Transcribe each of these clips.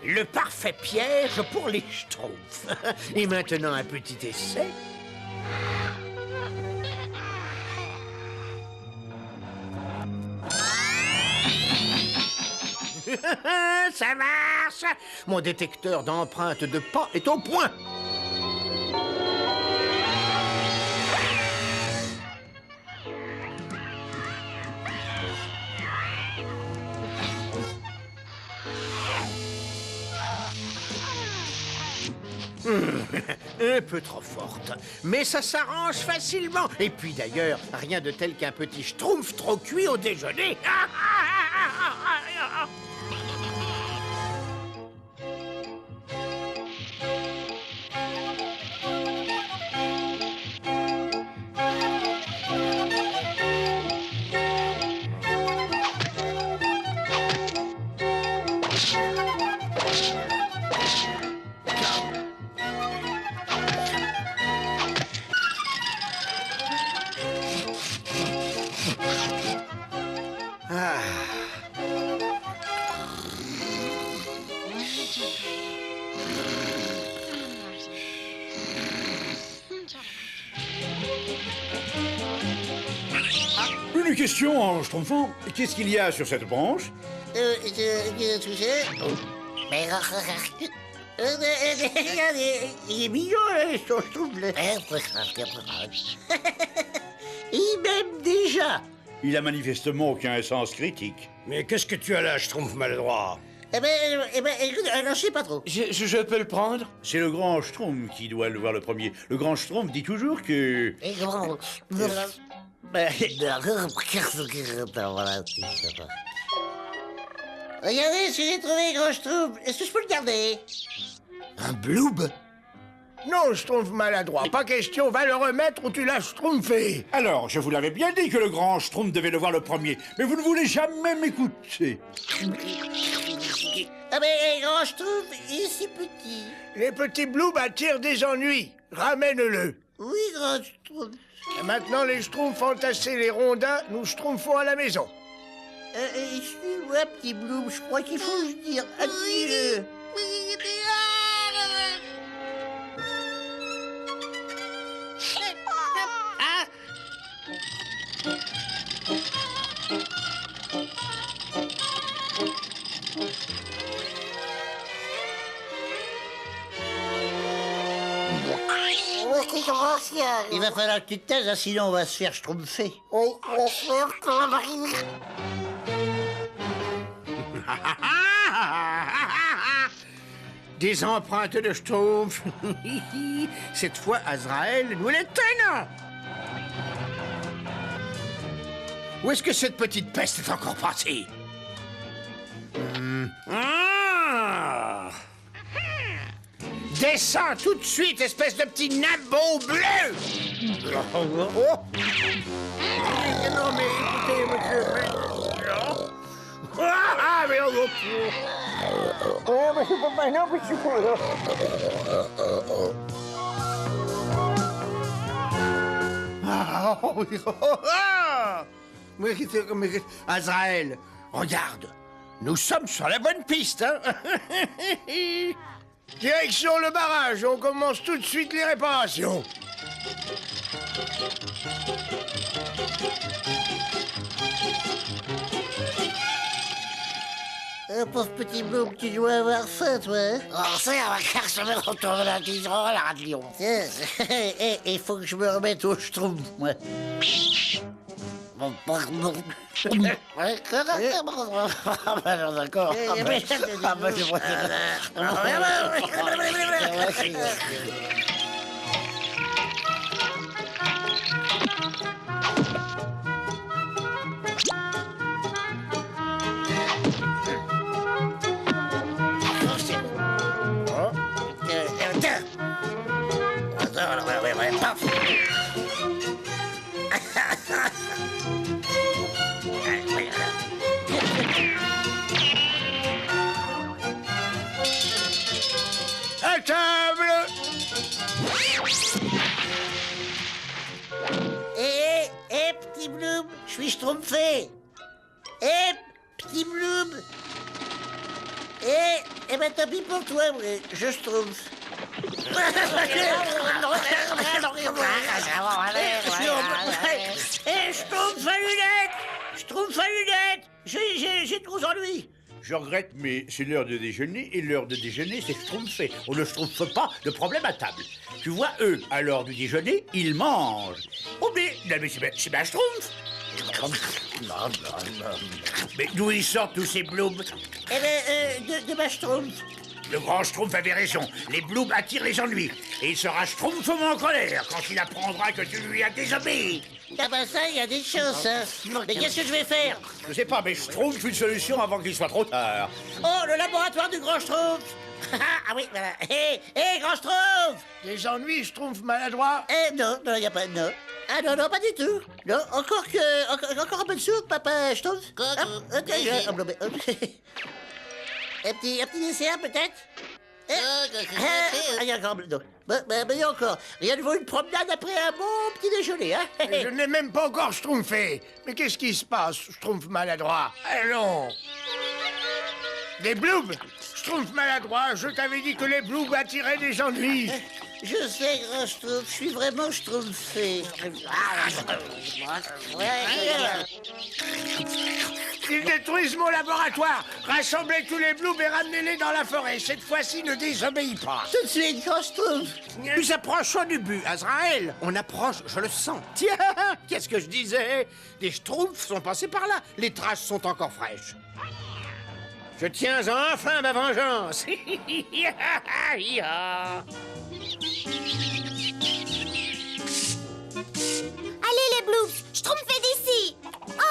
Le parfait piège pour les schtroumpfs. Et maintenant, un petit essai. Ça marche! Mon détecteur d'empreintes de pas est au point. Un peu trop forte, mais ça s'arrange facilement. Et puis d'ailleurs, rien de tel qu'un petit schtroumpf trop cuit au déjeuner. Une question en schtroumpfant. Qu'est-ce qu'il y a sur cette branche? Il est mignon, hein, je trouve. Il m'aime déjà. Il a manifestement aucun sens critique. Mais qu'est-ce que tu as là, schtroumpf maladroit? Écoute, je sais pas trop. Je peux le prendre? C'est le grand schtroumpf qui doit le voir le premier. Le grand schtroumpf dit toujours que... Regardez, je l'ai trouvé, grand schtroumpf. Est-ce que je peux le garder? Un bloob? Non, schtroumpf maladroit, pas question, va le remettre ou tu l'as schtroumpfé. Alors, je vous l'avais bien dit que le grand schtroumpf devait le voir le premier, mais vous ne voulez jamais m'écouter. Ah mais grand schtroumpf, il est si petit. Les petits bloobs attirent des ennuis. Ramène-le. Oui, grand schtroumpf. Et maintenant, les schtroumpfs entassés les rondins, nous schtroumpfons à la maison. Excuse-moi, petit bloob, je crois qu'il faut se dire adieu. Il va falloir que tu te taises, hein, sinon on va se faire schtroumpfer. Oui, on va se faire Des empreintes de schtroumpf. Cette fois, Azraël, nous les tenons. Où est-ce que cette petite peste est encore partie? Descends tout de suite, espèce de petit nabot bleu! Oh. Non, mais écoutez, monsieur... Ah, mais oh, mais je peux pas, non, mais je peux pas. Mais, Azraël, regarde, nous sommes sur la bonne piste, hein? Direction le barrage, on commence tout de suite les réparations. Pauvre petit bloob, tu dois avoir faim, toi, hein? Oh, ça, on va faire se mettre autour de la tisserole, la radion. Il faut que je me remette au schtroumpf, moi. D'accord. À table! Petit bloob, je suis schtroumpfé. Petit bloob. Eh ben tant pis pour toi, ouais, je schtroumpf. Schtroumpf à lunettes! Schtroumpf à lunettes! J'ai trop ennuis. Je regrette, mais c'est l'heure de déjeuner, et l'heure de déjeuner, c'est schtroumpfer. On ne schtroumpfe pas de problème à table. Tu vois, eux, à l'heure du déjeuner, ils mangent. Oh, mais c'est bien schtroumpf. Mais d'où ils sortent tous ces blooms? Eh ben, de ma schtroumpf. Le grand schtroumpf avait raison. Les blooms attirent les ennuis. Et il sera schtroumpfement en colère quand il apprendra que tu lui as désobéi. Ah ben ça, il y a des chances, hein. Mais qu'est-ce que je vais faire? Je sais pas, mais schtroumpf une solution avant qu'il soit trop tard. Oh, le laboratoire du grand schtroumpf. Ah oui, voilà. Hé, grand schtroumpf. Des ennuis, schtroumpf maladroit? Non, il y a pas de non. Ah non, pas du tout. Non, encore un peu de soupe, papa schtroumpf. Un petit dessert, peut-être? Il y a encore... Non. Il y a encore. Rien de vaut une promenade après un bon petit déjeuner, hein? Je n'ai même pas encore schtroumpfé. Mais qu'est-ce qui se passe, schtroumpf maladroit? Allons. Des blooms? Schtroumpf maladroit, je t'avais dit que les blooms attiraient des ennuis. Je sais, grand schtroumpf, je suis vraiment schtroumpfé. Ils détruisent mon laboratoire. Rassemblez tous les blooms et ramenez-les dans la forêt. Cette fois-ci, ne désobéis pas. Tout de suite, grand schtroumpf. Nous approchons du but, Azraël. On approche, je le sens. Tiens, qu'est-ce que je disais? Des schtroumpfs sont passés par là. Les traces sont encore fraîches. Je tiens enfin ma vengeance. Allez les bloops, schtroumpfez d'ici. Oh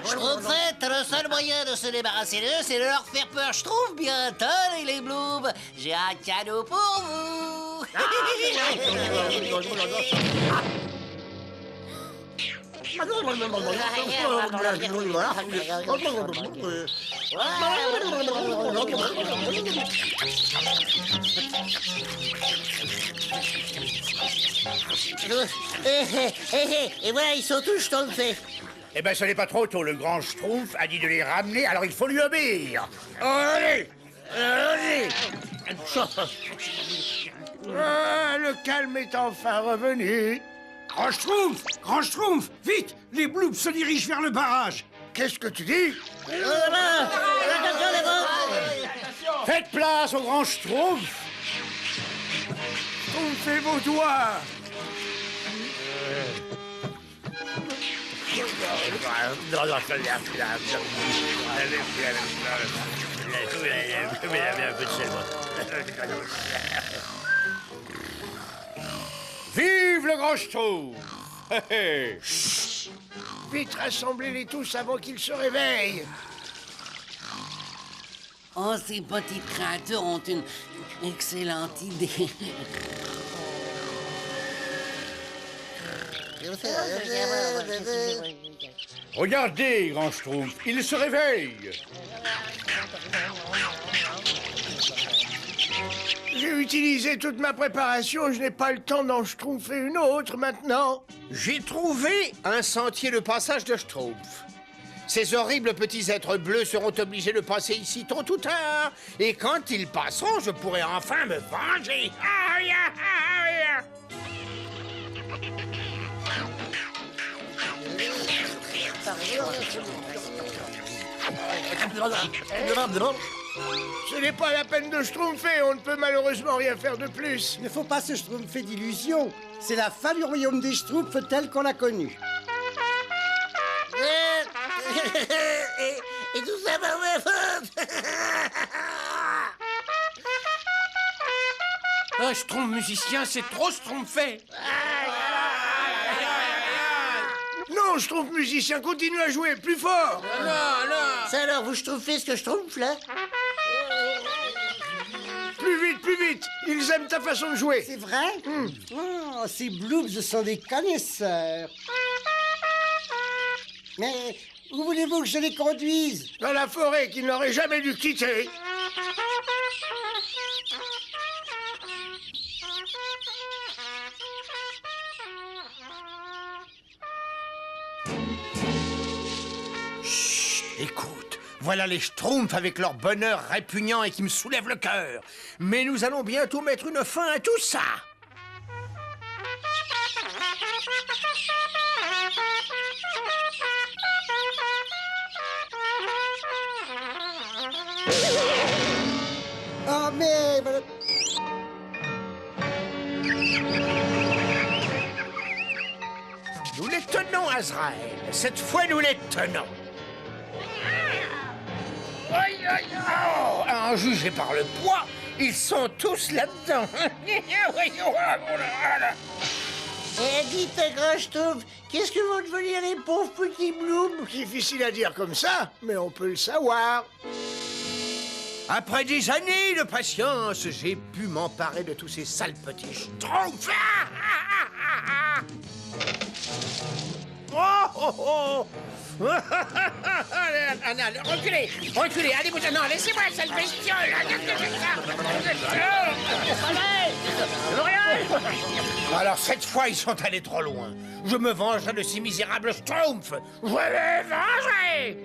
Schtroumpfette, le seul moyen de se débarrasser d'eux, c'est de leur faire peur. Schtroumpf bientôt, les blooms. J'ai un cadeau pour vous. Et voilà, ils sont tous schtroumpfés. Eh ben, ce n'est pas trop tôt. Le grand schtroumpf a dit de les ramener, alors il faut lui obéir. Allez! Allez! Ah, le calme est enfin revenu. Grand schtroumpf, vite. Les bloops se dirigent vers le barrage. Qu'est-ce que tu dis? Attention, les gars. Faites place au grand schtroumpf. Schtroumpfez vos doigts. Vive le grand schtroumpf! Vite, rassemblez-les tous avant qu'ils se réveillent. Oh, ces petits créatures ont une excellente idée. Regardez, grand schtroumpf, il se réveille. J'ai utilisé toute ma préparation, je n'ai pas le temps d'en schtroumpfer une autre maintenant. J'ai trouvé un sentier de passage de schtroumpf. Ces horribles petits êtres bleus seront obligés de passer ici tôt ou tard. Et quand ils passeront, je pourrai enfin me venger. Aïe, aïe, aïe. Ce n'est pas la peine de schtroumpfer, on ne peut malheureusement rien faire de plus. Il ne faut pas se schtroumpfer d'illusions. C'est la fin du royaume des schtroumpfs tel qu'on l'a connu. Et tout ça par ma faute. Un schtroumpf musicien, c'est trop schtroumpfé. Non, schtroumpf musicien, continue à jouer plus fort. Ça alors, vous schtroumpfez ce que je schtroumpf, là? Plus vite, ils aiment ta façon de jouer. C'est vrai? Oh, ces bloops sont des connaisseurs. Mais où voulez-vous que je les conduise? Dans la forêt qu'ils n'auraient jamais dû quitter. Écoute, voilà les Schtroumpfs avec leur bonheur répugnant et qui me soulève le cœur. Mais nous allons bientôt mettre une fin à tout ça. Ah, mais... Nous les tenons, Azraël. Cette fois, nous les tenons. Oh, en juger par le poids, ils sont tous là-dedans. Eh, dites, grand Schtroumpf, qu'est-ce que vont devenir les pauvres petits blooms? Difficile à dire comme ça, mais on peut le savoir. Après des années de patience, j'ai pu m'emparer de tous ces sales petits Schtroumpfs. Oh, oh, oh. Allez, reculez, reculez, allez-vous, non, laissez-moi cette bestiole. Alors cette fois, ils sont allés trop loin. Je me vengerai de ces misérables Schtroumpfs. Je les vengerai.